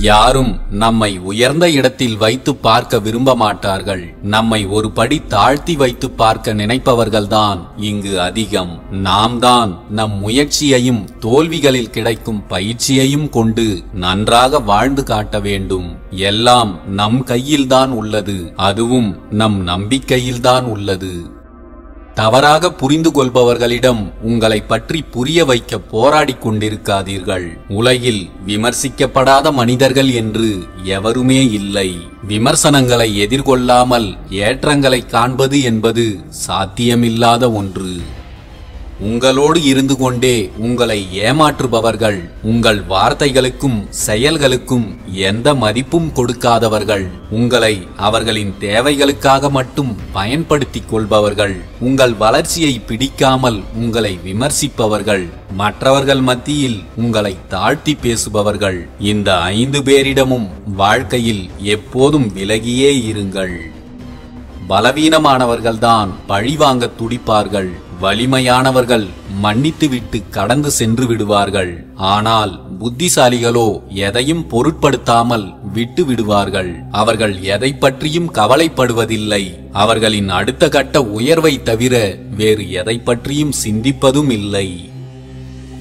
யாரும் நம்மை உயர்ந்த இடத்தில் வைத்து பார்க்க விரும்ப மாட்டார்கள். நம்மை ஒரு படி தாழ்த்தி வைத்து பார்க்க நினைப்பவர்கள்தான் இங்கு அதிகம். நாம் தான் நம் முயற்சியையும் தோல்விகளில் கிடைக்கும் பயிற்சியையும் கொண்டு நன்றாக வாழ்ந்து காட்ட வேண்டும். எல்லாம் நம் கையில்தான் உள்ளது, அதுவும் நம் நம்பிக்கையில்தான் உள்ளது. தவறாக புரிந்து கொள்பவர்களிடம் உங்களை பற்றி புரிய வைக்க போராடிக் கொண்டிருக்காதீர்கள். உலகில் விமர்சிக்கப்படாத மனிதர்கள் என்று எவருமே இல்லை. விமர்சனங்களை எதிர்கொள்ளாமல் ஏற்றங்களை காண்பது என்பது சாத்தியமில்லாத ஒன்று. உங்களோடு இருந்து கொண்டே உங்களை ஏமாற்றுபவர்கள், உங்கள் வார்த்தைகளுக்கும் செயல்களுக்கும் எந்த மதிப்பும் கொடுக்காதவர்கள், உங்களை அவர்களின் தேவைகளுக்காக மட்டும் பயன்படுத்திக் கொள்பவர்கள், உங்கள் வளர்ச்சியை பிடிக்காமல் உங்களை விமர்சிப்பவர்கள், மற்றவர்கள் மத்தியில் உங்களை தாழ்த்தி பேசுபவர்கள், இந்த 5 பேரிடமும் வாழ்க்கையில் எப்போதும் விலகியே இருங்கள். பலவீனமானவர்கள்தான் பழிவாங்க துடிப்பார்கள். வலிமையானவர்கள் மன்னித்துவிட்டு கடந்து சென்று விடுவார்கள். ஆனால் புத்திசாலிகளோ எதையும் பொருட்படுத்தாமல் விட்டு விடுவார்கள். அவர்கள் எதை பற்றியும் கவலைப்படுவதில்லை. அவர்களின் அடுத்த கட்ட உயர்வை தவிர வேறு எதை பற்றியும் சிந்திப்பதும் இல்லை.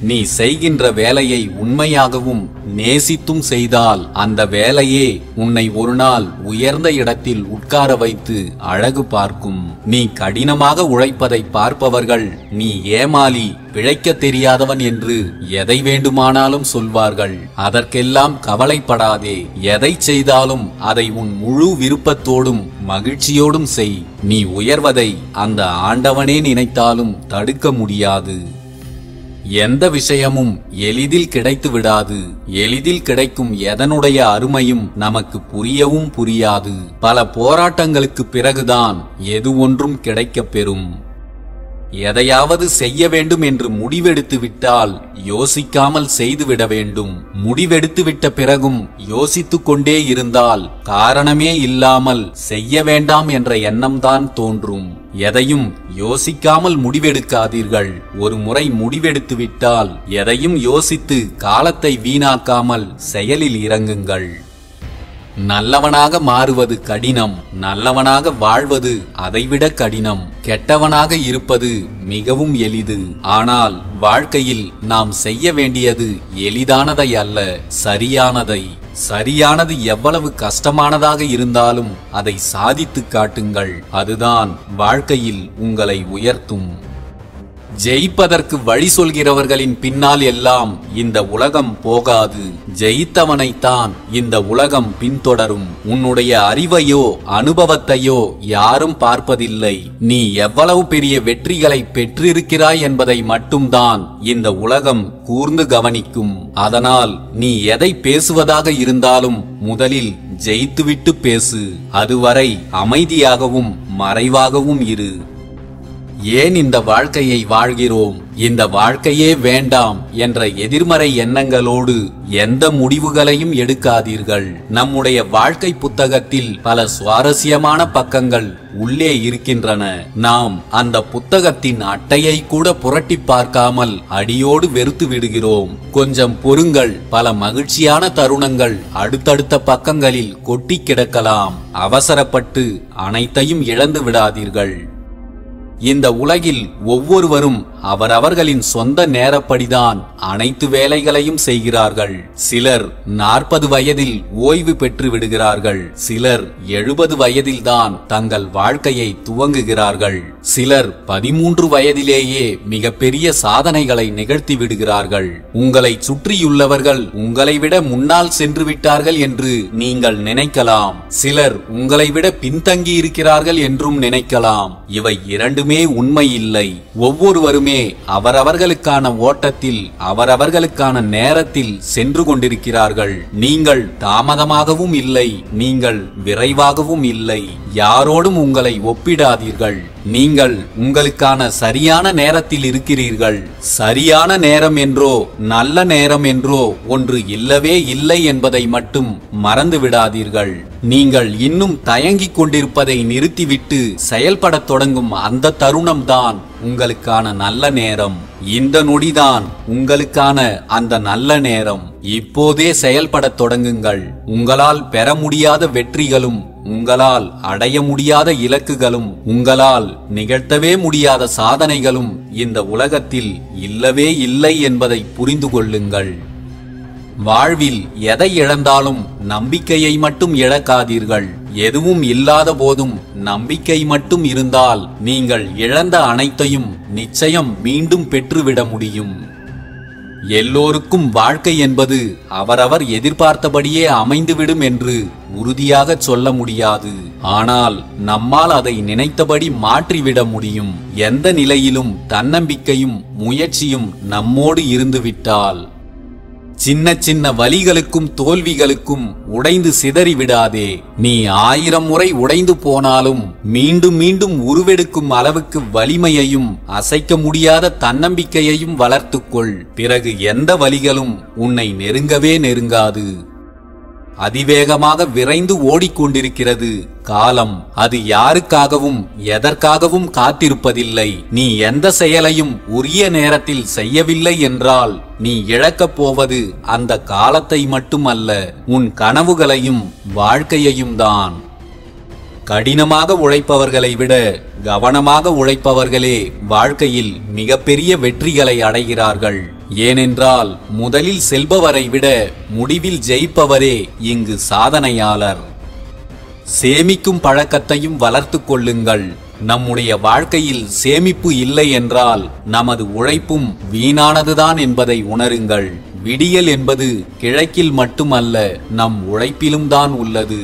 நீ செய்கின்ற வேலையை உண்மையாகவும் நேசித்தும் செய்தால் அந்த வேலையே உன்னை ஒரு நாள் உயர்ந்த இடத்தில் உட்கார வைத்து அழகு பார்க்கும். நீ கடினமாக உழைப்பதை பார்ப்பவர்கள் நீ ஏமாளி, பிழைக்க தெரியாதவன் என்று எதை வேண்டுமானாலும் சொல்வார்கள். அதற்கெல்லாம் கவலைப்படாதே. எதை செய்தாலும் அதை உன் முழு விருப்பத்தோடும் மகிழ்ச்சியோடும் செய். நீ உயர்வதை அந்த ஆண்டவனே நினைத்தாலும் தடுக்க முடியாது. எந்த விஷயமும் எளிதில் கிடைத்து விடாது. எளிதில் கிடைக்கும் எதனுடைய அருமையும் நமக்கு புரியவும் புரியாது. பல போராட்டங்களுக்கு பிறகுதான் எது ஒன்றும் கிடைக்கப் பெறும். எதையாவது செய்ய வேண்டும் என்று முடிவெடுத்து விட்டால் யோசிக்காமல் செய்துவிட வேண்டும். முடிவெடுத்து விட்ட பிறகும் யோசித்துக் கொண்டே இருந்தால் காரணமே இல்லாமல் செய்ய வேண்டாம் என்ற எண்ணம்தான் தோன்றும். எதையும் யோசிக்காமல் முடிவெடுக்காதீர்கள். ஒரு முறை முடிவெடுத்து விட்டால் எதையும் யோசித்து காலத்தை வீணாக்காமல் செயலில் இறங்குங்கள். நல்லவனாக மாறுவது கடினம். நல்லவனாக வாழ்வது அதைவிட கடினம். கெட்டவனாக இருப்பது மிகவும் எளிது. ஆனால் வாழ்க்கையில் நாம் செய்ய வேண்டியது எளிதானதை அல்ல, சரியானதை. சரியானது எவ்வளவு கஷ்டமானதாக இருந்தாலும் அதை சாதித்து காட்டுங்கள். அதுதான் வாழ்க்கையில் உங்களை உயர்த்தும். ஜெயிப்பதற்கு வழி சொல்கிறவர்களின் பின்னால் எல்லாம் இந்த உலகம் போகாது. ஜெயித்தவனைத்தான் இந்த உலகம் பின்தொடரும். உன்னுடைய அறிவையோ அனுபவத்தையோ யாரும் பார்ப்பதில்லை. நீ எவ்வளவு பெரிய வெற்றிகளை பெற்றிருக்கிறாய் என்பதை மட்டும்தான் இந்த உலகம் கூர்ந்து கவனிக்கும். அதனால் நீ எதை பேசுவதாக இருந்தாலும் முதலில் ஜெயித்துவிட்டு பேசு. அதுவரை அமைதியாகவும் மறைவாகவும் இரு. ஏன் இந்த வாழ்க்கையை வாழ்கிறோம், இந்த வாழ்க்கையே வேண்டாம் என்ற எதிர்மறை எண்ணங்களோடு எந்த முடிவுகளையும் எடுக்காதீர்கள். நம்முடைய வாழ்க்கை புத்தகத்தில் பல சுவாரஸ்யமான பக்கங்கள் உள்ளே இருக்கின்றன. நாம் அந்த புத்தகத்தின் அட்டையை கூட புரட்டி பார்க்காமல் அடியோடு வெறுத்து விடுகிறோம். கொஞ்சம் பொறுங்கள், பல மகிழ்ச்சியான தருணங்கள் அடுத்தடுத்த பக்கங்களில் கொட்டி கிடக்கலாம். அவசரப்பட்டு அனைத்தையும் இழந்து விடாதீர்கள். இந்த உலகில் ஒவ்வொருவரும் அவரவர்களின் சொந்த நேரப்படிதான் அனைத்து வேலைகளையும் செய்கிறார்கள். சிலர் 40 வயதில் ஓய்வு பெற்று விடுகிறார்கள். சிலர் 70 வயதில்தான் தங்கள் வாழ்க்கையை துவங்குகிறார்கள். சிலர் 13 வயதிலேயே மிகப்பெரிய சாதனைகளை நிகழ்த்தி விடுகிறார்கள். உங்களை சுற்றியுள்ளவர்கள் உங்களை விட முன்னால் சென்று விட்டார்கள் என்று நீங்கள் நினைக்கலாம். சிலர் உங்களை விட பின்தங்கி இருக்கிறார்கள் என்றும் நினைக்கலாம். இவை இரண்டுமே உண்மை இல்லை. ஒவ்வொருவருமே அவரவர்களுக்கான ஓட்டத்தில் அவரவர்களுக்கான நேரத்தில் சென்று கொண்டிருக்கிறார்கள். நீங்கள் தாமதமாகவும் இல்லை, நீங்கள் விரைவாகவும் இல்லை. யாரோடும் உங்களை ஒப்பிடாதீர்கள். நீங்கள் உங்களுக்கான சரியான நேரத்தில் இருக்கிறீர்கள். சரியான நேரம் என்றோ நல்ல நேரம் என்றோ ஒன்று இல்லவே இல்லை என்பதை மட்டும் மறந்து விடாதீர்கள். நீங்கள் இன்னும் தயங்கிக் கொண்டிருப்பதை நிறுத்திவிட்டு செயல்படத் தொடங்கும் அந்த தருணம்தான் உங்களுக்கான நல்ல நேரம். இந்த நொடிதான் உங்களுக்கான அந்த நல்ல நேரம். இப்போதே செயல்படத் தொடங்குங்கள். உங்களால் பெற முடியாத வெற்றிகளும், உங்களால் அடைய முடியாத இலக்குகளும், உங்களால் நிகழ்த்தவே முடியாத சாதனைகளும் இந்த உலகத்தில் இல்லவே இல்லை என்பதை புரிந்து கொள்ளுங்கள். வாழ்வில் எதை இழந்தாலும் நம்பிக்கையை மட்டும் இழக்காதீர்கள். எதுவும் இல்லாத போதும் நம்பிக்கை மட்டும் இருந்தால் நீங்கள் இழந்த அனைத்தையும் நிச்சயம் மீண்டும் பெற்றுவிட முடியும். எல்லோருக்கும் வாழ்க்கை என்பது அவரவர் எதிர்பார்த்தபடியே அமைந்துவிடும் என்று உறுதியாக சொல்ல முடியாது. ஆனால் நம்மால் அதை நினைத்தபடி மாற்றிவிட முடியும். எந்த நிலையிலும் தன்னம்பிக்கையும் முயற்சியும் நம்மோடு இருந்துவிட்டால். சின்ன சின்ன வலிகளுக்கும் தோல்விகளுக்கும் உடைந்து சிதறிவிடாதே. நீ 1000 முறை உடைந்து போனாலும் மீண்டும் மீண்டும் உருவெடுக்கும் அளவுக்கு வலிமையையும் அசைக்க முடியாத தன்னம்பிக்கையையும் வளர்த்துக்கொள். பிறகு எந்த வலிகளும் உன்னை நெருங்கவே நெருங்காது. அதிவேகமாக விரைந்து ஓடிக்கொண்டிருக்கிறது காலம். அது யாருக்காகவும் எதற்காகவும் காத்திருப்பதில்லை. நீ எந்த செயலையும் உரிய நேரத்தில் செய்யவில்லை என்றால் நீ இழக்கப் போவது அந்த காலத்தை மட்டுமல்ல, உன் கனவுகளையும் வாழ்க்கையையும் தான். கடினமாக உழைப்பவர்களை விட கவனமாக உழைப்பவர்களே வாழ்க்கையில் மிகப்பெரிய வெற்றிகளை அடைகிறார்கள். ஏனென்றால் முதலில் செல்பவரை விட முடிவில் ஜெயிப்பவரே இங்கு சாதனையாளர். சேமிக்கும் பழக்கத்தையும் வளர்த்துக் கொள்ளுங்கள். நம்முடைய வாழ்க்கையில் சேமிப்பு இல்லை என்றால் நமது உழைப்பும் வீணானதுதான் என்பதை உணருங்கள். விடியல் என்பது கிழக்கில் மட்டுமல்ல, நம் உழைப்பிலும் தான் உள்ளது.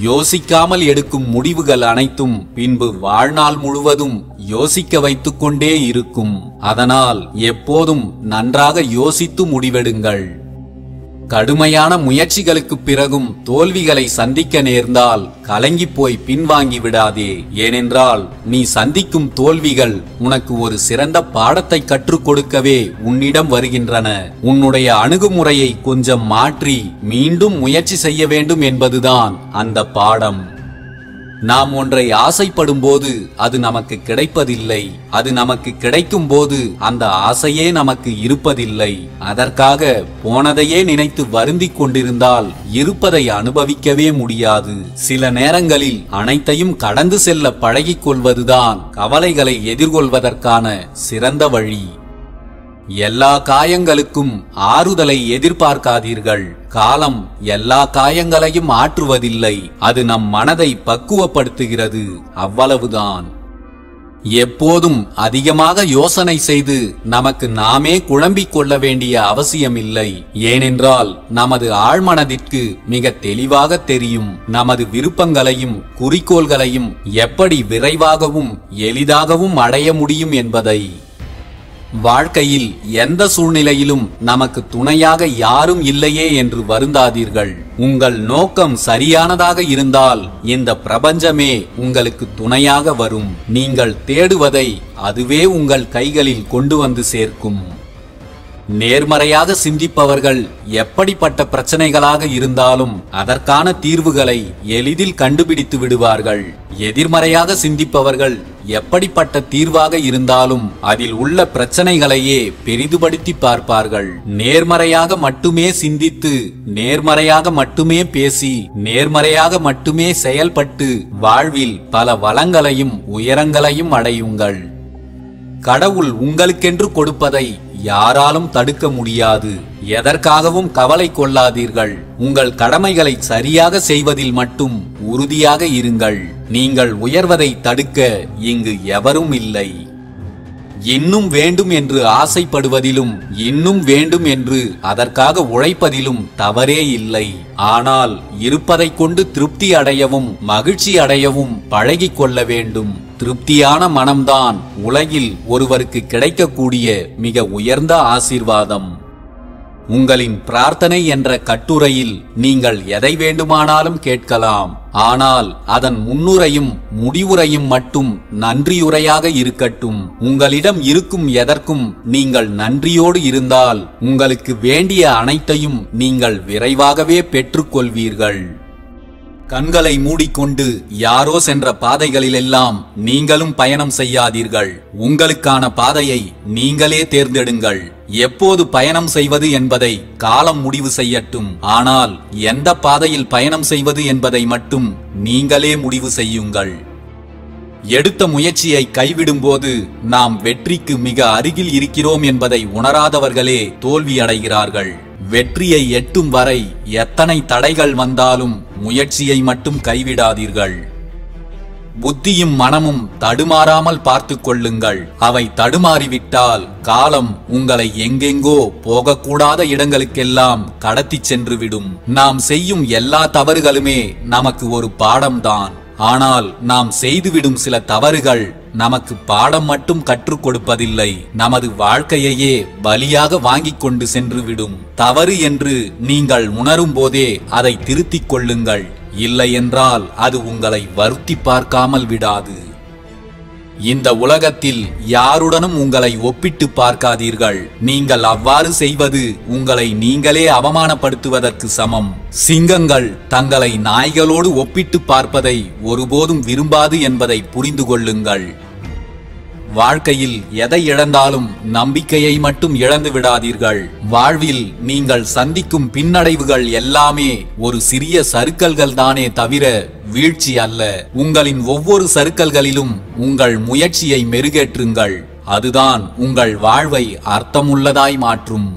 யோசிக்காமல் எடுக்கும் முடிவுகள் அனைத்தும் பின்பு வாழ்நாள் முழுவதும் யோசிக்க வைத்துக் கொண்டே இருக்கும். அதனால் எப்போதும் நன்றாக யோசித்து முடிவெடுங்கள். கடுமையான முயற்சிகளுக்கு பிறகும் தோல்விகளை சந்திக்க நேர்ந்தால் கலங்கி போய் பின்வாங்கி விடாதே. ஏனென்றால் நீ சந்திக்கும் தோல்விகள் உனக்கு ஒரு சிறந்த பாடத்தை கற்றுக் கொடுக்கவே உன்னிடம் வருகின்றன. உன்னுடைய அணுகுமுறையை கொஞ்சம் மாற்றி மீண்டும் முயற்சி செய்ய வேண்டும் என்பதுதான் அந்த பாடம். நாம் ஒன்றை ஆசைப்படும் போது அது நமக்கு கிடைப்பதில்லை. அது நமக்கு கிடைக்கும் போது அந்த ஆசையே நமக்கு இருப்பதில்லை. அதற்காக போனதையே நினைத்து வருந்திக் கொண்டிருந்தால் இருப்பதை அனுபவிக்கவே முடியாது. சில நேரங்களில் அனைத்தையும் கடந்து செல்ல பழகிக் கொள்வதுதான் கவலைகளை எதிர்கொள்வதற்கான சிறந்த வழி. எல்லா காயங்களுக்கும் ஆறுதலை எதிர்பார்க்காதீர்கள். காலம் எல்லா காயங்களையும் ஆற்றுவதில்லை. அது நம் மனதை பக்குவப்படுத்துகிறது, அவ்வளவுதான். எப்போதும் அதிகமாக யோசனை செய்து நமக்கு நாமே குழம்பிக் கொள்ள வேண்டிய அவசியமில்லை. ஏனென்றால் நமது ஆழ்மனதிற்கு மிக தெளிவாக தெரியும் நமது விருப்பங்களையும் குறிக்கோள்களையும் எப்படி விரைவாகவும் எளிதாகவும் அடைய முடியும் என்பதை. வாழ்க்கையில் எந்த சூழ்நிலையிலும் நமக்கு துணையாக யாரும் இல்லையே என்று வருந்தாதீர்கள். உங்கள் நோக்கம் சரியானதாக இருந்தால் இந்த பிரபஞ்சமே உங்களுக்கு துணையாக வரும். நீங்கள் தேடுவதை அதுவே உங்கள் கைகளில் கொண்டு வந்து சேர்க்கும். நேர்மறையாக சிந்திப்பவர்கள் எப்படிப்பட்ட பிரச்சனைகளாக இருந்தாலும் அதற்கான தீர்வுகளை எளிதில் கண்டுபிடித்து விடுவார்கள். எதிர்மறையாக சிந்திப்பவர்கள் எப்படிப்பட்ட தீர்வாக இருந்தாலும் அதில் உள்ள பிரச்சனைகளையே பெரிதுபடுத்தி பார்ப்பார்கள். நேர்மறையாக மட்டுமே சிந்தித்து, நேர்மறையாக மட்டுமே பேசி, நேர்மறையாக மட்டுமே செயல்பட்டு வாழ்வில் பல வளங்களையும் உயரங்களையும் அடையுங்கள். கடவுள் உங்களுக்கென்று கொடுப்பதை யாராலும் தடுக்க முடியாது. எதற்காகவும் கவலை கொள்ளாதீர்கள். உங்கள் கடமைகளை சரியாக செய்வதில் மட்டும் உறுதியாக இருங்கள். நீங்கள் உயர்வதை தடுக்க இங்கு எவரும் இல்லை. இன்னும் வேண்டும் என்று ஆசைப்படுவதிலும் இன்னும் வேண்டும் என்று அதற்காக உழைப்பதிலும் தவறே இல்லை. ஆனால் இருப்பதை கொண்டு திருப்தி அடையவும் மகிழ்ச்சி அடையவும் பழகிக் கொள்ள வேண்டும். திருப்தியான மனம்தான் உலகில் ஒருவருக்கு கிடைக்கக்கூடிய மிக உயர்ந்த ஆசீர்வாதம். உங்களின் பிரார்த்தனை என்ற கட்டுரையில் நீங்கள் எதை வேண்டுமானாலும் கேட்கலாம். ஆனால் அதன் முன்னுரையும் முடிவுரையும் மட்டும் நன்றியுரையாக இருக்கட்டும். உங்களிடம் இருக்கும் எதற்கும் நீங்கள் நன்றியோடு இருந்தால் உங்களுக்கு வேண்டிய அனைத்தையும் நீங்கள் விரைவாகவே பெற்றுக்கொள்வீர்கள். கண்களை மூடிக்கொண்டு யாரோ சென்ற பாதைகளிலெல்லாம் நீங்களும் பயணம் செய்யாதீர்கள். உங்களுக்கான பாதையை நீங்களே தேர்ந்தெடுங்கள். எப்போது பயணம் செய்வது என்பதை காலம் முடிவு செய்யட்டும். ஆனால் எந்த பாதையில் பயணம் செய்வது என்பதை மட்டும் நீங்களே முடிவு செய்யுங்கள். எடுத்த முயற்சியை கைவிடும்போது நாம் வெற்றிக்கு மிக அருகில் இருக்கிறோம் என்பதை உணராதவர்களே தோல்வியடைகிறார்கள். வெற்றியை எட்டும் வரை எத்தனை தடைகள் வந்தாலும் முயற்சியை மட்டும் கைவிடாதீர்கள். புத்தியும் மனமும் தடுமாறாமல் பார்த்து கொள்ளுங்கள். அவை தடுமாறிவிட்டால் காலம் உங்களை எங்கெங்கோ போகக்கூடாத இடங்களுக்கெல்லாம் கடத்தி சென்றுவிடும். நாம் செய்யும் எல்லா தவறுகளுமே நமக்கு ஒரு பாடம்தான். ஆனால் நாம் செய்துவிடும் சில தவறுகள் நமக்கு பாடம் மட்டும் கற்றுக் கொடுப்பதில்லை, நமது வாழ்க்கையையே பலியாக வாங்கிக் கொண்டு சென்றுவிடும். தவறு என்று நீங்கள் உணரும் போதே அதை திருத்திக் கொள்ளுங்கள். இல்லை என்றால் அது உங்களை வருத்தி பார்க்காமல் விடாது. இந்த உலகத்தில் யாருடனும் உங்களை ஒப்பிட்டு பார்க்காதீர்கள். நீங்கள் அவ்வாறு செய்வது உங்களை நீங்களே அவமானப்படுத்துவதற்கு சமம். சிங்கங்கள் தங்களை நாய்களோடு ஒப்பிட்டு பார்ப்பதை ஒருபோதும் விரும்பாது என்பதை புரிந்து கொள்ளுங்கள். வாழ்க்கையில் எதை இழந்தாலும் நம்பிக்கையை மட்டும் இழந்து விடாதீர்கள். வாழ்வில் நீங்கள் சந்திக்கும் பின்னடைவுகள் எல்லாமே ஒரு சிறிய சறுக்கல்கள் தானே தவிர வீழ்ச்சி அல்ல. உங்களின் ஒவ்வொரு சறுக்கல்களிலும் உங்கள் முயற்சியை மெருகேற்றுங்கள். அதுதான் உங்கள் வாழ்வை அர்த்தமுள்ளதாய் மாற்றும்.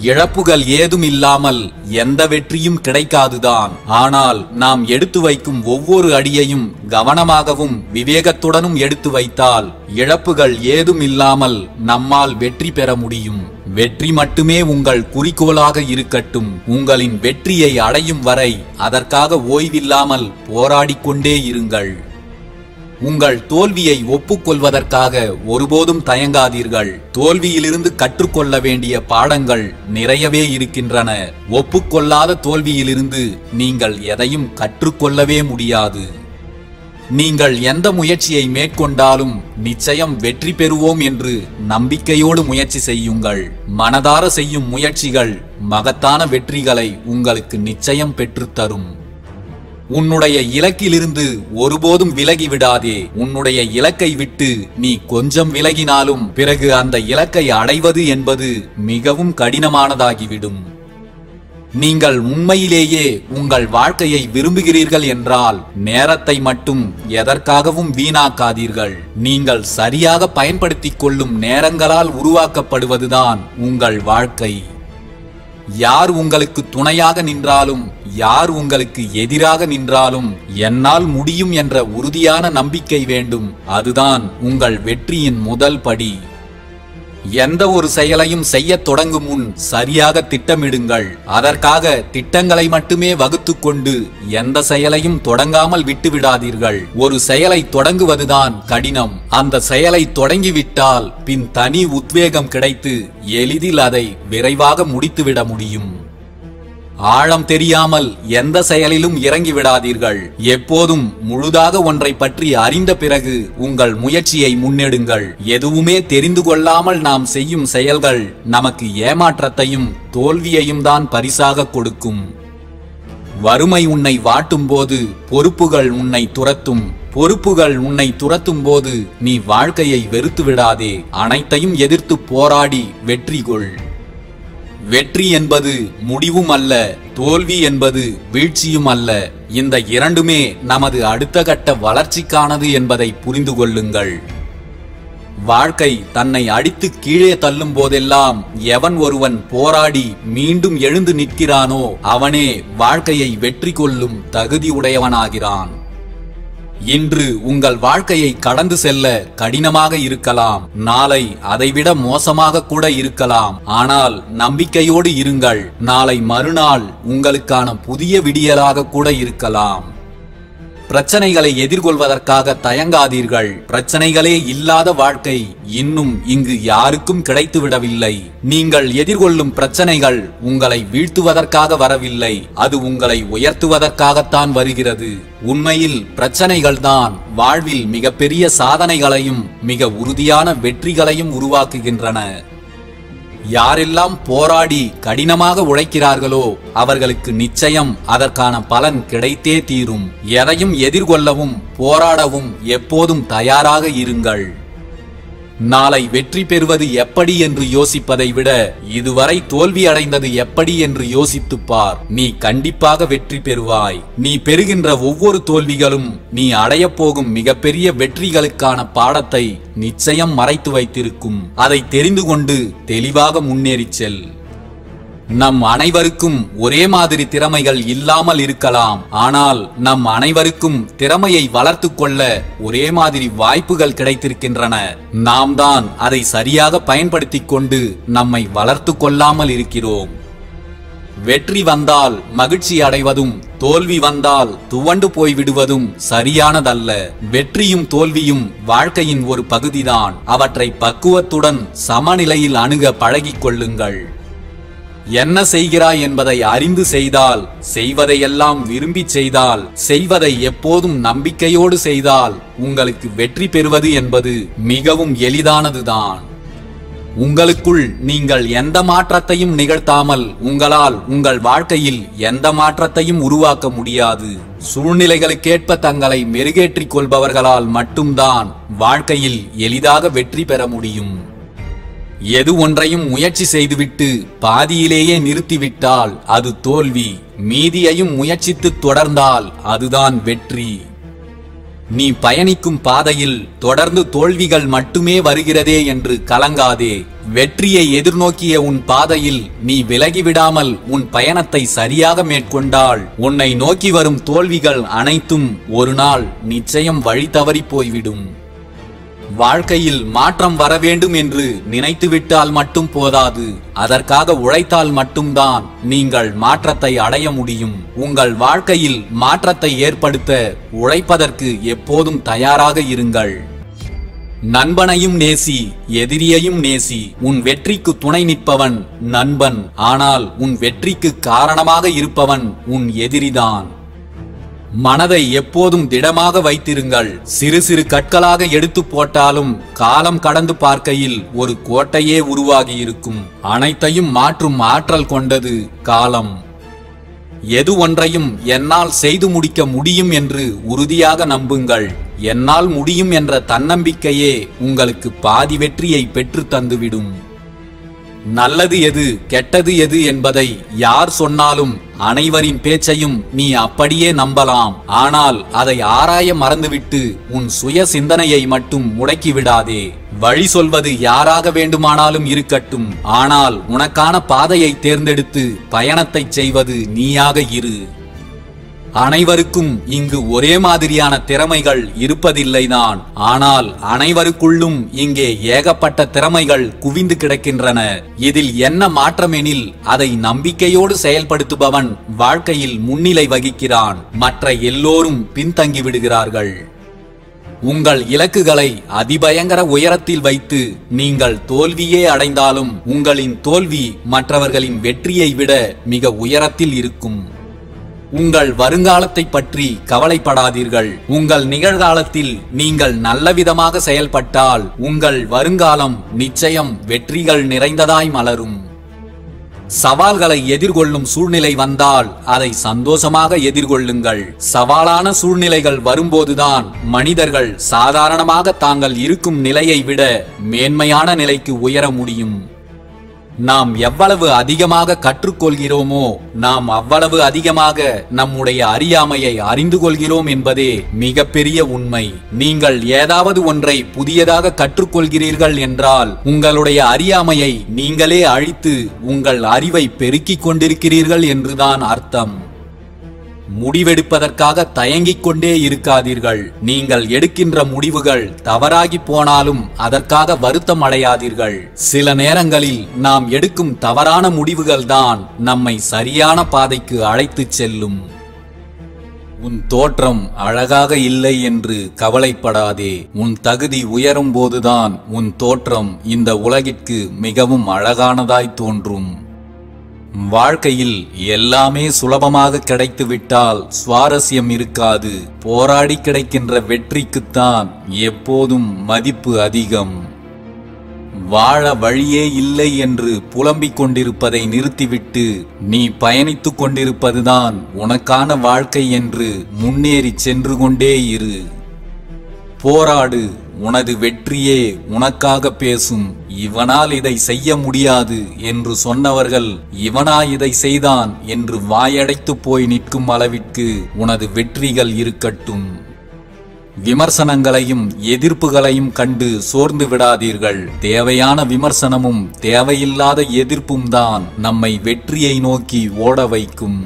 இழப்புகள் ஏதும் இல்லாமல் எந்த வெற்றியும் கிடைக்காதுதான். ஆனால் நாம் எடுத்து வைக்கும் ஒவ்வொரு அடியையும் கவனமாகவும் விவேகத்துடனும் எடுத்து வைத்தால் இழப்புகள் ஏதும் இல்லாமல் நம்மால் வெற்றி பெற முடியும். வெற்றி மட்டுமே உங்கள் குறிக்கோளாக இருக்கட்டும். உங்களின் வெற்றியை அடையும் வரை அதற்காக ஓய்வில்லாமல் போராடிக்கொண்டே இருங்கள். உங்கள் தோல்வியை ஒப்புக்கொள்வதற்காக ஒருபோதும் தயங்காதீர்கள். தோல்வியிலிருந்து கற்றுக்கொள்ள வேண்டிய பாடங்கள் நிறையவே இருக்கின்றன. ஒப்புக்கொள்ளாத தோல்வியிலிருந்து நீங்கள் எதையும் கற்றுக்கொள்ளவே முடியாது. நீங்கள் எந்த முயற்சியை மேற்கொண்டாலும் நிச்சயம் வெற்றி பெறுவோம் என்று நம்பிக்கையோடு முயற்சி செய்யுங்கள். மனதார செய்யும் முயற்சிகள் மகத்தான வெற்றிகளை உங்களுக்கு நிச்சயம் பெற்றுத்தரும். உன்னுடைய இலக்கிலிருந்து ஒருபோதும் விலகி விடாதே. உன்னுடைய இலக்கை விட்டு நீ கொஞ்சம் விலகினாலும் பிறகு அந்த இலக்கை அடைவது என்பது மிகவும் கடினமானதாகிவிடும். நீங்கள் உண்மையிலேயே உங்கள் வாழ்க்கையை விரும்புகிறீர்கள் என்றால் நேரத்தை மட்டும் எதற்காகவும் வீணாக்காதீர்கள். நீங்கள் சரியாக பயன்படுத்திக் கொள்ளும் நேரங்களால் உருவாக்கப்படுவதுதான் உங்கள் வாழ்க்கை. யார் உங்களுக்கு துணையாக நின்றாலும் யார் உங்களுக்கு எதிராக நின்றாலும் என்னால் முடியும் என்ற உறுதியான நம்பிக்கை வேண்டும். அதுதான் உங்கள் வெற்றியின் முதல் படி. எந்த ஒரு செயலையும் செய்ய தொடங்கும் முன் சரியாக திட்டமிடுங்கள். அதற்காக திட்டங்களை மட்டுமே வகுத்து கொண்டு எந்த செயலையும் தொடங்காமல் விட்டுவிடாதீர்கள். ஒரு செயலை தொடங்குவதுதான் கடினம். அந்த செயலை தொடங்கிவிட்டால் பின் தனி உத்வேகம் கிடைத்து எளிதில் அதை விரைவாக முடித்துவிட முடியும். ஆழம் தெரியாமல் எந்த செயலிலும் இறங்கி விடாதீர்கள். எப்போதும் முழுதாக ஒன்றை பற்றி அறிந்த பிறகு உங்கள் முயற்சியை முன்னெடுங்கள். எதுவுமே தெரிந்து கொள்ளாமல் நாம் செய்யும் செயல்கள் நமக்கு ஏமாற்றத்தையும் தோல்வியையும் தான் பரிசாக கொடுக்கும். வறுமை உன்னை வாட்டும் போது பொறுப்புகள் உன்னை துரத்தும். பொறுப்புகள் உன்னை துரத்தும் போது நீ வாழ்க்கையை வெறுத்து விடாதே. அனைத்தையும் எதிர்த்து போராடி வெற்றி கொள். வெற்றி என்பது முடிவும் அல்ல, தோல்வி என்பது வீழ்ச்சியும் அல்ல. இந்த இரண்டுமே நமது அடுத்த கட்ட வளர்ச்சிக்கானது என்பதை புரிந்து கொள்ளுங்கள். வாழ்க்கை தன்னை அடித்து கீழே தள்ளும் போதெல்லாம் எவன் ஒருவன் போராடி மீண்டும் எழுந்து நிற்கிறானோ அவனே வாழ்க்கையை வெற்றி கொள்ளும் தகுதி உடையவனாகிறான். இன்று உங்கள் வாழ்க்கையை கடந்து செல்ல கடினமாக இருக்கலாம். நாளை அதைவிட மோசமாக கூட இருக்கலாம். ஆனால் நம்பிக்கையோடு இருங்கள். நாளை மறுநாள் உங்களுக்கான புதிய விடியலாக கூட இருக்கலாம். பிரச்சனைகளை எதிர்கொள்வதற்காக தயங்காதீர்கள். பிரச்சனைகளே இல்லாத வாழ்க்கை இன்னும் இங்கு யாருக்கும் கிடைத்துவிடவில்லை. நீங்கள் எதிர்கொள்ளும் பிரச்சனைகள் உங்களை வீழ்த்துவதற்காக வரவில்லை. அது உங்களை உயர்த்துவதற்காகத்தான் வருகிறது. உண்மையில் பிரச்சனைகள் தான் வாழ்வில் மிகப்பெரிய சாதனைகளையும் மிக உறுதியான வெற்றிகளையும் உருவாக்குகின்றன. யாரெல்லாம் போராடி கடினமாக உழைக்கிறார்களோ அவர்களுக்கு நிச்சயம் அதற்கான பலன் கிடைத்தே தீரும். எதையும் எதிர்கொள்ளவும் போராடவும் எப்போதும் தயாராக இருங்கள். நாளை வெற்றி பெறுவது எப்படி என்று யோசிப்பதை விட இதுவரை தோல்வி அடைந்தது எப்படி என்று யோசித்துப் பார். நீ கண்டிப்பாக வெற்றி பெறுவாய். நீ பெறுகின்ற ஒவ்வொரு தோல்விகளும் நீ அடையப் போகும் மிகப்பெரிய வெற்றிகளுக்கான பாடத்தை நிச்சயம் மறைத்து வைத்திருக்கும். அதை தெரிந்து கொண்டு தெளிவாக முன்னேறிச் செல். நம் அனைவருக்கும் ஒரே மாதிரி திறமைகள் இல்லாமல் இருக்கலாம். ஆனால் நம் அனைவருக்கும் திறமையை வளர்த்து கொள்ள ஒரே மாதிரி வாய்ப்புகள் கிடைத்திருக்கின்றன. நாம் தான் அதை சரியாக பயன்படுத்திக் கொண்டு நம்மை வளர்த்து கொள்ளாமல் இருக்கிறோம். வெற்றி வந்தால் மகிழ்ச்சி அடைவதும் தோல்வி வந்தால் துவண்டு போய்விடுவதும் சரியானதல்ல. வெற்றியும் தோல்வியும் வாழ்க்கையின் ஒரு பகுதிதான். அவற்றை பக்குவத்துடன் சமநிலையில் அணுக பழகிக் கொள்ளுங்கள். என்ன செய்கிறாய் என்பதை அறிந்து செய்தால், செய்வதையெல்லாம் விரும்பி செய்தால், செய்வதை எப்போதும் நம்பிக்கையோடு செய்தால் உங்களுக்கு வெற்றி பெறுவது என்பது மிகவும் எளிதானதுதான். உங்களுக்குள் நீங்கள் எந்த மாற்றத்தையும் நிகழ்த்தாமல் உங்களால் உங்கள் வாழ்க்கையில் எந்த மாற்றத்தையும் உருவாக்க முடியாது. சூழ்நிலைகளுக்கேற்ப தங்களை மெருகேற்றிக் கொள்பவர்களால் மட்டும்தான் வாழ்க்கையில் எளிதாக வெற்றி பெற முடியும். எது ஒன்றையும் முயற்சி செய்துவிட்டு பாதியிலேயே நிறுத்திவிட்டால் அது தோல்வி. மீதியையும் முயற்சித்து தொடர்ந்தால் அதுதான் வெற்றி. நீ பயணிக்கும் பாதையில் தொடர்ந்து தோல்விகள் மட்டுமே வருகிறதே என்று கலங்காதே. வெற்றியை எதிர்நோக்கிய உன் பாதையில் நீ விலகிவிடாமல் உன் பயணத்தை சரியாக மேற்கொண்டால் உன்னை நோக்கி வரும் தோல்விகள் அனைத்தும் ஒரு நாள் நிச்சயம் வழி தவறி போய்விடும். வாழ்க்கையில் மாற்றம் வர வேண்டும் என்று நினைத்துவிட்டால் மட்டும் போதாது. அதற்காக உழைத்தால் மட்டும்தான் நீங்கள் மாற்றத்தை அடைய முடியும். உங்கள் வாழ்க்கையில் மாற்றத்தை ஏற்படுத்த உழைப்பதற்கு எப்போதும் தயாராக இருங்கள். நண்பனையும் நேசி, எதிரியையும் நேசி. உன் வெற்றிக்கு துணை நிற்பவன் நண்பன். ஆனால் உன் வெற்றிக்கு காரணமாக இருப்பவன் உன் எதிரிதான். மனதை எப்போதும் திடமாக வைத்திருங்கள். சிறு சிறு கற்களாக எடுத்து போட்டாலும் காலம் கடந்து பார்க்கையில் ஒரு கோட்டையே உருவாகி இருக்கும். அனைத்தையும் மாற்றும் ஆற்றல் கொண்டது காலம். எது ஒன்றையும் என்னால் செய்து முடிக்க முடியும் என்று உறுதியாக நம்புங்கள். என்னால் முடியும் என்ற தன்னம்பிக்கையே உங்களுக்கு பாதி வெற்றியை பெற்று தந்துவிடும். நல்லது எது கெட்டது எது என்பதை யார் சொன்னாலும் அனைவரின் பேச்சையும் நீ அப்படியே நம்பலாம். ஆனால் அதை ஆராய மறந்துவிட்டு உன் சுய சிந்தனையை மட்டும் முடக்கிவிடாதே. வழி சொல்வது யாராக வேண்டுமானாலும் இருக்கட்டும். ஆனால் உனக்கான பாதையை தேர்ந்தெடுத்து பயணத்தை செய்வது நீயாக இரு. அனைவருக்கும் இங்கு ஒரே மாதிரியான திறமைகள் இருப்பதில்லைதான். ஆனால் அனைவருக்குள்ளும் இங்கே ஏகப்பட்ட திறமைகள் குவிந்து கிடக்கின்றன. இதில் என்ன மாற்றமெனில் அதை நம்பிக்கையோடு செயல்படுத்துபவன் வாழ்க்கையில் முன்னிலை வகிக்கிறான். மற்ற எல்லோரும் பின்தங்கி விடுகிறார்கள். உங்கள் இலக்குகளை அதிபயங்கர உயரத்தில் வைத்து நீங்கள் தோல்வியே அடைந்தாலும் உங்களின் தோல்வி மற்றவர்களின் வெற்றியை விட மிக உயரத்தில் இருக்கும். உங்கள் வருங்காலத்தை பற்றி கவலைப்படாதீர்கள். உங்கள் நிகழ்காலத்தில் நீங்கள் நல்லவிதமாக செயல்பட்டால் உங்கள் வருங்காலம் நிச்சயம் வெற்றிகள் நிறைந்ததாய் மலரும். சவால்களை எதிர்கொள்ளும் சூழ்நிலை வந்தால் அதை சந்தோஷமாக எதிர்கொள்ளுங்கள். சவாலான சூழ்நிலைகள் வரும்போதுதான் மனிதர்கள் சாதாரணமாக தாங்கள் இருக்கும் நிலையை விட மேன்மையான நிலைக்கு உயர முடியும். நாம் எவ்வளவு அதிகமாக கற்றுக்கொள்கிறோமோ நாம் அவ்வளவு அதிகமாக நம்முடைய அறியாமையை அறிந்து கொள்கிறோம் என்பதே மிகப்பெரிய உண்மை. நீங்கள் ஏதாவது ஒன்றை புதியதாக கற்றுக்கொள்கிறீர்கள் என்றால் உங்களுடைய அறியாமையை நீங்களே அழித்து உங்கள் அறிவை பெருக்கிக் கொண்டிருக்கிறீர்கள் என்றுதான் அர்த்தம். முடிவெடுப்பதற்காக தயங்கிக் கொண்டே இருக்காதீர்கள். நீங்கள் எடுக்கின்ற முடிவுகள் தவறாகி போனாலும் அதற்காக வருத்தம் அடையாதீர்கள். சில நேரங்களில் நாம் எடுக்கும் தவறான முடிவுகள் தான் நம்மை சரியான பாதைக்கு அழைத்துச் செல்லும். உன் தோற்றம் அழகாக இல்லை என்று கவலைப்படாதே. உன் தகுதி உயரும் போதுதான் உன் தோற்றம் இந்த உலகிற்கு மிகவும் அழகானதாய் தோன்றும். வாழ்க்கையில் எல்லாமே சுலபமாக கிடைத்துவிட்டால் சுவாரஸ்யம் இருக்காது. போராடி கிடைக்கின்ற வெற்றிக்குத்தான் எப்போதும் மதிப்பு அதிகம். வாழ வழியே இல்லை என்று புலம்பிக் கொண்டிருப்பதை நிறுத்திவிட்டு நீ பயணித்துக் கொண்டிருப்பதுதான் உனக்கான வாழ்க்கை என்று முன்னேறி சென்று கொண்டே இரு. போராடு, உனது வெற்றியே உனக்காக பேசும். இவனால் இதை செய்ய முடியாது என்று சொன்னவர்கள் இவனா இதை செய்தான் என்று வாயடைத்து போய் நிற்கும் அளவிற்கு உனது வெற்றிகள் இருக்கட்டும். விமர்சனங்களையும் எதிர்ப்புகளையும் கண்டு சோர்ந்து விடாதீர்கள். தேவையான விமர்சனமும் தேவையில்லாத எதிர்ப்பும் தான் நம்மை வெற்றியை நோக்கி ஓட வைக்கும்.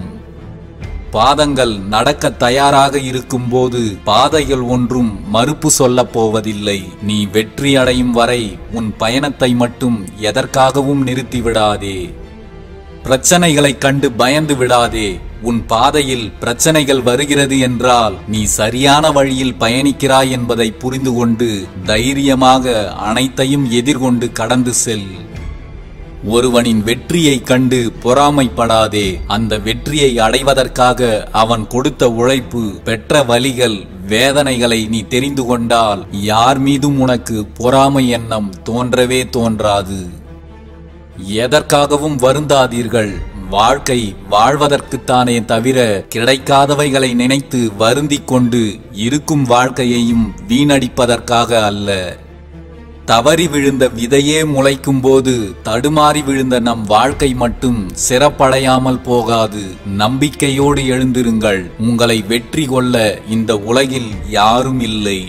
பாதங்கள் நடக்க தயாராக இருக்கும் போது பாதைகள் ஒன்றும் மறுப்பு சொல்ல போவதில்லை. நீ வெற்றி அடையும் வரை உன் பயணத்தை மட்டும் எதற்காகவும் நிறுத்திவிடாதே. பிரச்சனைகளை கண்டு பயந்து விடாதே. உன் பாதையில் பிரச்சனைகள் வருகிறது என்றால் நீ சரியான வழியில் பயணிக்கிறாய் என்பதை புரிந்து கொண்டு தைரியமாக அனைத்தையும் எதிர்கொண்டு கடந்து செல். ஒருவனின் வெற்றியை கண்டு பொறாமைப்படாதே. அந்த வெற்றியை அடைவதற்காக அவன் கொடுத்த உழைப்பு, பெற்ற வலிகள், வேதனைகளை நீ தெரிந்து கொண்டால் யார் மீதும் உனக்கு பொறாமை எண்ணம் தோன்றவே தோன்றாது. எதற்காகவும் வருந்தாதீர்கள். வாழ்க்கை வாழ்வதற்குத்தானே தவிர கிடைக்காதவைகளை நினைத்து வருந்திக் கொண்டு இருக்கும் வாழ்க்கையையும் வீணடிப்பதற்காக அல்ல. தவறி விழுந்த விதையே முளைக்கும் போது தடுமாறி விழுந்த நம் வாழ்க்கை மட்டும் சிறப்படையாமல் போகாது. நம்பிக்கையோடு எழுந்திருங்கள். உங்களை வெற்றி கொள்ள இந்த உலகில் யாரும் இல்லை.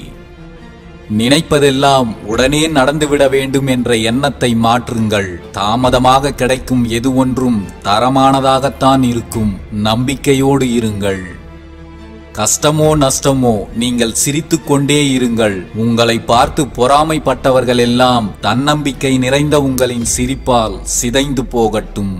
நினைப்பதெல்லாம் உடனே நடந்துவிட வேண்டும் என்ற எண்ணத்தை மாற்றுங்கள். தாமதமாக கிடைக்கும் எது ஒன்றும் தரமானதாகத்தான் இருக்கும். நம்பிக்கையோடு இருங்கள். கஷ்டமோ நஷ்டமோ நீங்கள் சிரித்துக் கொண்டே இருங்கள். உங்களை பார்த்து பொறாமைப்பட்டவர்கள் எல்லாம் தன்னம்பிக்கை நிறைந்த உங்களின் சிரிப்பால் சிதைந்து போகட்டும்.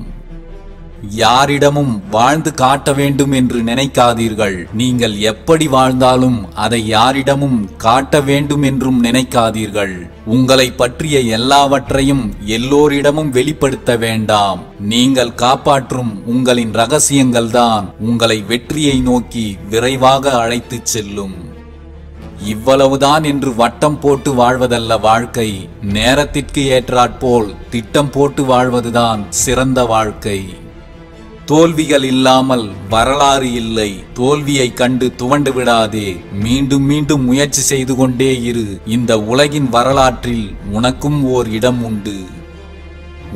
யாரிடமும் வாழ்ந்து காட்ட வேண்டும் என்று நினைக்காதீர்கள். நீங்கள் எப்படி வாழ்ந்தாலும் அதை யாரிடமும் காட்ட வேண்டும் என்றும் நினைக்காதீர்கள். உங்களை பற்றிய எல்லாவற்றையும் எல்லோரிடமும் வெளிப்படுத்த வேண்டாம். நீங்கள் காப்பாற்றும் உங்களின் ரகசியங்கள் தான் உங்களை வெற்றியை நோக்கி விரைவாக அழைத்துச் செல்லும். இவ்வளவுதான் என்று வட்டம் போட்டு வாழ்வதல்ல வாழ்க்கை. நேரத்திற்கு ஏற்றாற்போல் திட்டம் போட்டு வாழ்வதுதான் சிறந்த வாழ்க்கை. தோல்விகள் இல்லாமல் வரலாறு இல்லை. தோல்வியை கண்டு துவண்டு விடாதே. மீண்டும் மீண்டும் முயற்சி செய்து கொண்டே இரு. இந்த உலகின் வரலாற்றில் உனக்கும் ஓர் இடம் உண்டு.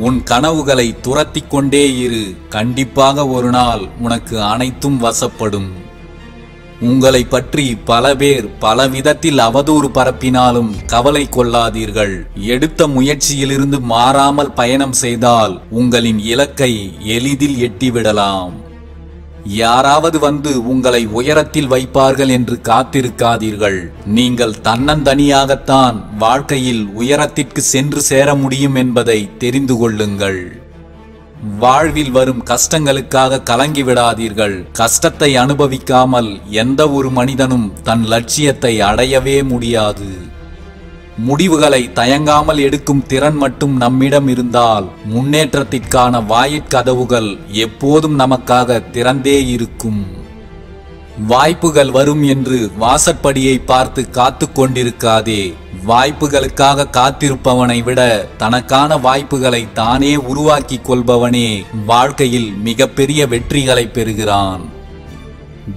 உன் கனவுகளை துரத்திக் கொண்டே இரு. கண்டிப்பாக ஒரு நாள் உனக்கு அனைத்தும் வசப்படும். உங்களை பற்றி பல பேர் பல விதத்தில் அவதூறு பரப்பினாலும் கவலை கொள்ளாதீர்கள். எடுத்த முயற்சியிலிருந்து மாறாமல் பயணம் செய்தால் உங்களின் இலக்கை எளிதில் எட்டிவிடலாம். யாராவது வந்து உங்களை உயரத்தில் வைப்பார்கள் என்று காத்திருக்காதீர்கள். நீங்கள் தன்னந்தனியாகத்தான் வாழ்க்கையில் உயரத்திற்கு சென்று சேர முடியும் என்பதை தெரிந்து கொள்ளுங்கள். வாழ்வில் வரும் கஷ்டங்களுக்காக கலங்கிவிடாதீர்கள். கஷ்டத்தை அனுபவிக்காமல் எந்த ஒரு மனிதனும் தன் லட்சியத்தை அடையவே முடியாது. முடிவுகளை தயங்காமல் எடுக்கும் திறன் மட்டும் நம்மிடம் இருந்தால் முன்னேற்றத்திற்கான வாயிற்கதவுகள் எப்போதும் நமக்காக திறந்தே இருக்கும். வாய்ப்புகள் வரும் என்று வாசற்படியை பார்த்து காத்து கொண்டிருக்காதே. வாய்ப்புகளுக்காக காத்திருப்பவனை விட தனக்கான வாய்ப்புகளை தானே உருவாக்கி கொள்பவனே வாழ்க்கையில் மிகப்பெரிய வெற்றிகளை பெறுகிறான்.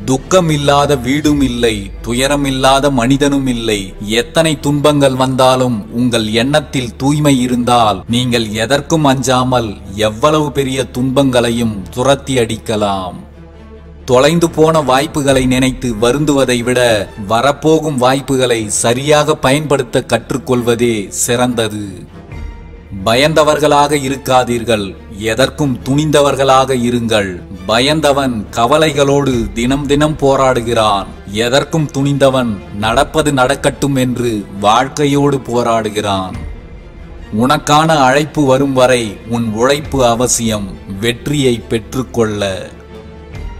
துக்கம் இல்லாத வீடும் இல்லை, துயரம் இல்லாத மனிதனும் இல்லை. எத்தனை துன்பங்கள் வந்தாலும் உங்கள் எண்ணத்தில் தூய்மை இருந்தால் நீங்கள் எதற்கும் அஞ்சாமல் எவ்வளவு பெரிய துன்பங்களையும் துரத்தி அடிக்கலாம். தொலைந்து போன வாய்ப்புகளை நினைத்து வருந்துவதை விட வரப்போகும் வாய்ப்புகளை சரியாக பயன்படுத்த கற்றுக்கொள்வதே சிறந்தது. பயந்தவர்களாக இருக்காதீர்கள். எதற்கும் துணிந்தவர்களாக இருங்கள். பயந்தவன் கவலைகளோடு தினம் தினம் போராடுகிறான். எதற்கும் துணிந்தவன் நடப்பது நடக்கட்டும் என்று வாழ்க்கையோடு போராடுகிறான். உனக்கான அழைப்பு வரும் வரை உன் உழைப்பு அவசியம். வெற்றியை பெற்றுக்கொள்ள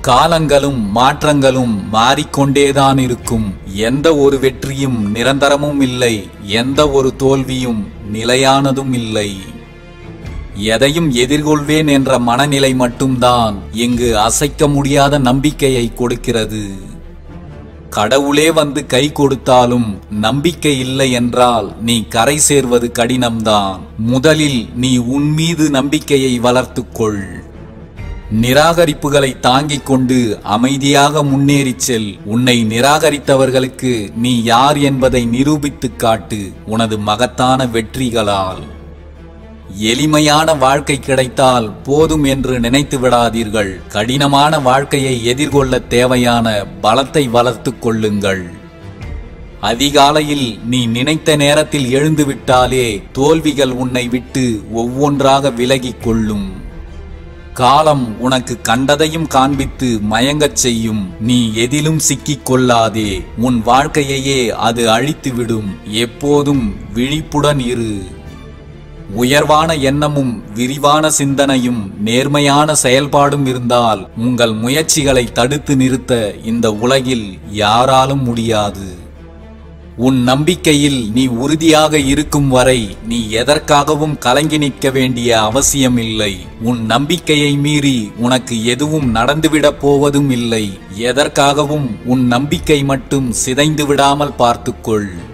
காலங்களும் மாற்றங்களும் மாறிக்கொண்டேதான் இருக்கும். எந்த ஒரு வெற்றியும் நிரந்தரமும் இல்லை. எந்த ஒரு தோல்வியும் நிலையானதும் இல்லை. எதையும் எதிர்கொள்வேன் என்ற மனநிலை மட்டும்தான் இங்கு அசைக்க முடியாத நம்பிக்கையை கொடுக்கிறது. கடவுளே வந்து கை கொடுத்தாலும் நம்பிக்கை இல்லை என்றால் நீ கரை சேர்வது கடினம்தான். முதலில் நீ உன் மீது நம்பிக்கையை வளர்த்துக்கொள். நிராகரிப்புகளை தாங்கிக் கொண்டு அமைதியாக முன்னேறிச் செல். உன்னை நிராகரித்தவர்களுக்கு நீ யார் என்பதை நிரூபித்துக் காட்டு உனது மகத்தான வெற்றிகளால். எளிமையான வாழ்க்கை கிடைத்தால் போதும் என்று நினைத்து விடாதீர்கள். கடினமான வாழ்க்கையை எதிர்கொள்ள தேவையான பலத்தை வளர்த்துக் கொள்ளுங்கள். அதிகாலையில் நீ நினைத்த நேரத்தில் எழுந்துவிட்டாலே தோல்விகள் உன்னை விட்டு ஒவ்வொன்றாக விலகிக் கொள்ளும். காலம் உனக்கு கண்டதையும் காண்பித்து மயங்கச் செய்யும். நீ எதிலும் சிக்கிக் கொள்ளாதே. உன் வாழ்க்கையையே அது அழித்துவிடும். எப்போதும் விழிப்புடன் இரு. உயர்வான எண்ணமும் விரிவான சிந்தனையும் நேர்மையான செயல்பாடும் இருந்தால் உங்கள் முயற்சிகளை தடுத்து நிறுத்த இந்த உலகில் யாராலும் முடியாது. உன் நம்பிக்கையில் நீ உறுதியாக இருக்கும் வரை நீ எதற்காகவும் கலங்கி நிற்க வேண்டிய அவசியம் இல்லை. உன் நம்பிக்கையை மீறி உனக்கு எதுவும் நடந்துவிடப் போவதும் இல்லை. எதற்காகவும் உன் நம்பிக்கை மட்டும் சிதைந்து விடாமல் பார்த்துக்கொள்.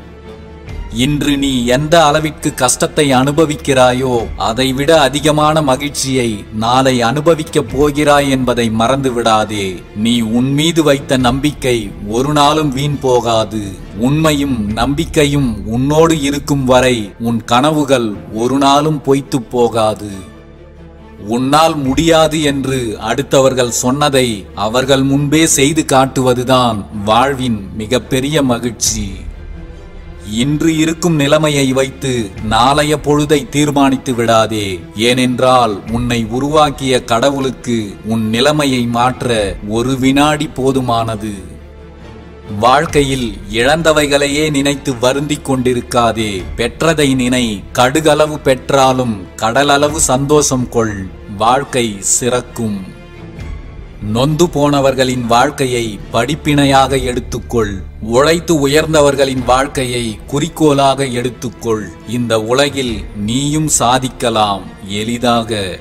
இன்று நீ எந்த அளவிற்கு கஷ்டத்தை அனுபவிக்கிறாயோ அதைவிட அதிகமான மகிழ்ச்சியை நாளை அனுபவிக்கப் போகிறாய் என்பதை மறந்து விடாதே. நீ உன் மீது வைத்த நம்பிக்கை ஒரு நாளும் வீண் போகாது. உண்மையும் நம்பிக்கையும் உன்னோடு இருக்கும் வரை உன் கனவுகள் ஒரு நாளும் பொய்த்து போகாது. உன்னால் முடியாது என்று அடுத்தவர்கள் சொன்னதை அவர்கள் முன்பே செய்து காட்டுவதுதான் வாழ்வின் மிகப்பெரிய மகிழ்ச்சி. இன்று இருக்கும் நிலைமையை வைத்து நாளைய பொழுதை தீர்மானித்து விடாதே. ஏனென்றால் உன்னை உருவாக்கிய கடவுளுக்கு உன் நிலைமையை மாற்ற ஒரு வினாடி போதுமானது. வாழ்க்கையில் இழந்தவைகளையே நினைத்து வருந்திக் கொண்டிருக்காதே. பெற்றதை நினை. கடுகளவு பெற்றாலும் கடலளவு சந்தோஷம் கொள். வாழ்க்கை சிறக்கும். நொந்து போனவர்களின் வாழ்க்கையை படிப்பினையாக எடுத்துக்கொள். உழைத்து உயர்ந்தவர்களின் வாழ்க்கையை குறிக்கோளாக எடுத்துக்கொள். இந்த உலகில் நீயும் சாதிக்கலாம் எளிதாக.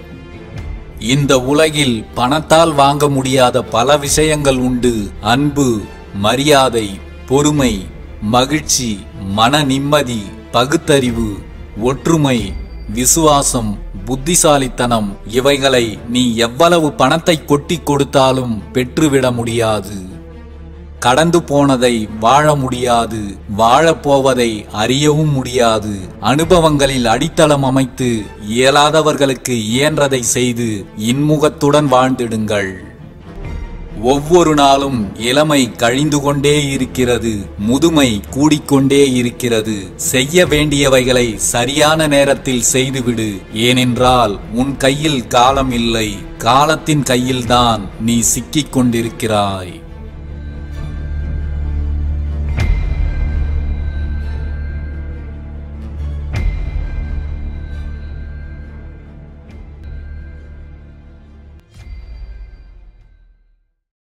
இந்த உலகில் பணத்தால் வாங்க முடியாத பல விஷயங்கள் உண்டு. அன்பு, மரியாதை, பொறுமை, மகிழ்ச்சி, மன நிம்மதி, பகுத்தறிவு, ஒற்றுமை, விசுவாசம், புத்திசாலித்தனம் இவைகளை நீ எவ்வளவு பணத்தை கொட்டி கொடுத்தாலும் பெற்றுவிட முடியாது. கடந்து போனதை வாழ முடியாது. வாழப்போவதை அறியவும் முடியாது. அனுபவங்களில் அடித்தளம் அமைத்து இயலாதவர்களுக்கு இயன்றதை செய்து இன்முகத்துடன் வாழ்ந்திடுங்கள். ஒவ்வொரு நாளும் இளமை கழிந்து கொண்டே இருக்கிறது. முதுமை கூடிக்கொண்டே இருக்கிறது. செய்ய வேண்டியவைகளை சரியான நேரத்தில் செய்துவிடு. ஏனென்றால் உன் கையில் காலம் இல்லை. காலத்தின் கையில்தான் நீ சிக்கிக் கொண்டிருக்கிறாய்.